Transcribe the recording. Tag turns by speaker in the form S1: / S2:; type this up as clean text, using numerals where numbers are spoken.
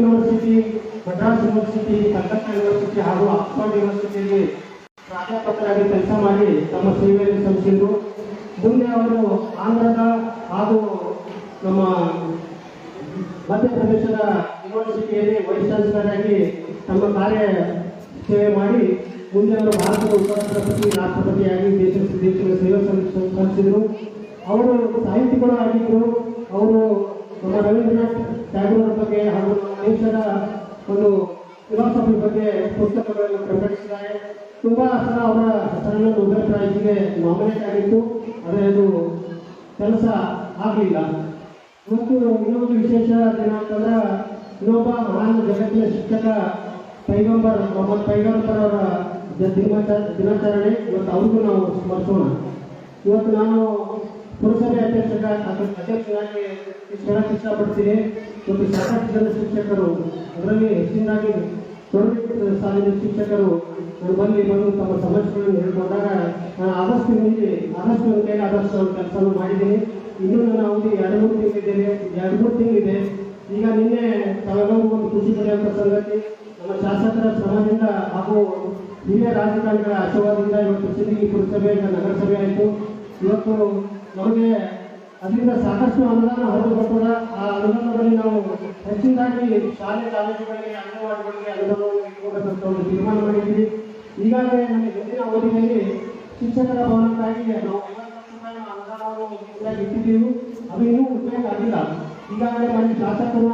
S1: University, Madras university, Calcutta university ಹಾಗೂ Oxford ಯೂನಿವರ್ಸಿಟಿಯಲ್ಲಿ ಪ್ರಾಧ್ಯಾಪಕರಾಗಿ ಕೆಲಸ ಮಾಡಿ ತಮ್ಮ ಸೇವೆಯನ್ನು ಸಲ್ಲಿಸಿದರು. ಮುಂದೆ ಅವರು ಆಂಧ್ರದ ಹಾಗೂ ನಮ್ಮ ಮಧ್ಯಪ್ರದೇಶದ ಯೂನಿವರ್ಸಿಟಿಯಲ್ಲಿ ವೈಸ್ ಚಾನ್ಸಲರ್ ಆಗಿ ತಮ್ಮ ಕಾರ್ಯ ಸೇವೆ ಮಾಡಿ ಮುಂದೆ ಅವರು ಭಾರತದ ಉಪರಾಷ್ಟ್ರಪತಿ, ರಾಷ್ಟ್ರಪತಿಯಾಗಿ ದೇಶದ ಸೇವೆ ಸಲ್ಲಿಸಿದರು. ಅವರು ಸಾಹಿತಿಗಳು ಆಗಿದ್ದರು. ಅವರು ನಮ್ಮ ರವೀಂದ್ರನಾಥ್ ಟ್ಯಾಗೋರ್ ಬಗ್ಗೆ ಹಾಗೂ ದೇಶದ ಒಂದು ಫಿಲಾಸಫಿ ಬಗ್ಗೆ ಪುಸ್ತಕಗಳನ್ನು ಪ್ರಕಟಿಸಿದ್ದಾರೆ. ತುಂಬಾ ಸಲ ಅವರ ಹೆಸರನ್ನು ನೊಬೆಲ್ ಪ್ರೈಸ್ಗೆ ನಾಮಿನೇಟ್ ಆಗಿತ್ತು, ಆದರೆ ಅದು ಕೆಲಸ ಆಗಲಿಲ್ಲ. ಮತ್ತು ಇನ್ನೊಂದು ವಿಶೇಷ ದಿನ ಅಂತಂದ್ರೆ ಇನ್ನೊಬ್ಬ ಮಹಾನ್ ಜಗತ್ತಿನ ಶಿಕ್ಷಕ ಪೈಗಂಬರ್ ಮೊಹಮ್ಮದ್ ಪೈಗಂಬರ್ ಅವರ ದಿನಾಚರಣೆ. ಇವತ್ತು ಅವ್ರಿಗೂ ನಾವು ಸ್ಮರಿಸೋಣ. ಇವತ್ತು ನಾನು ಪುರಸಭೆ ಅಧ್ಯಕ್ಷರಾಗಿ ಹೇಳಕ್ಕೆ ಇಷ್ಟಪಡ್ತೀನಿ. ಇವತ್ತು ಸಾಕಷ್ಟು ಜನ ಶಿಕ್ಷಕರು, ಅದರಲ್ಲಿ ಹೆಚ್ಚಿನದಾಗಿ ತೊಡಗಿದ ಸಾಲಿನ ಶಿಕ್ಷಕರು ಬಂದು ತಮ್ಮ ಸಮಸ್ಯೆಗಳನ್ನು ಹೇಳ್ಕೊಂಡಾಗ ನಾನು ಆದಷ್ಟು ಕೈಲಿ ಆದಷ್ಟು ಕೆಲಸ ಮಾಡಿದ್ದೀನಿ. ಇನ್ನೂ ನನ್ನ ಅವಧಿ 2-3 ತಿಂಗಳಿದೆ. ಈಗ ನಿನ್ನೆ ತಾವೆಲ್ಲರೂ ಒಂದು ಖುಷಿ ಪಡೆಯುವಂಥ ಸಂಗತಿ, ನಮ್ಮ ಶಾಸಕರ ಶ್ರಮದಿಂದ ಹಾಗೂ ಹಿರಿಯ ರಾಜಕಾರಣಿಗಳ ಆಶೀರ್ವಾದದಿಂದ ಇವತ್ತು ಸಿಂದಗಿ ಪುರಸಭೆ ನಗರಸಭೆ ಆಯಿತು. ಇವತ್ತು ನಮಗೆ ಅದರಿಂದ ಸಾಕಷ್ಟು ಅನುದಾನ ಹೊರಗೆ ಬರ್ತದೆ. ಆ ಅನುದಾನದಲ್ಲಿ ನಾವು ಹೆಚ್ಚಿನದಾಗಿ ಶಾಲೆ ಕಾಲೇಜುಗಳಿಗೆ, ಅಂಗನವಾಡಿಗಳಿಗೆ ಅನುದಾನವನ್ನು ಇಟ್ಕೋಬೇಕಂತ ಒಂದು ತೀರ್ಮಾನ ಮಾಡಿದ್ದೀವಿ. ಈಗಾಗಲೇ ನಮ್ಮ ಹಿಂದಿನ ಅವಧಿಯಲ್ಲಿ ಶಿಕ್ಷಕರ ಭವನಕ್ಕಾಗಿ ನಾವು 50 ಲಕ್ಷ ರೂಪಾಯಿ ಅನುದಾನವನ್ನು ಇಟ್ಟಿದ್ದೀವಿ. ಅದು ಇನ್ನೂ ಉಪಯೋಗ ಆಗಿಲ್ಲ. ಈಗಾಗಲೇ ನಮ್ಮ ಶಾಸಕರು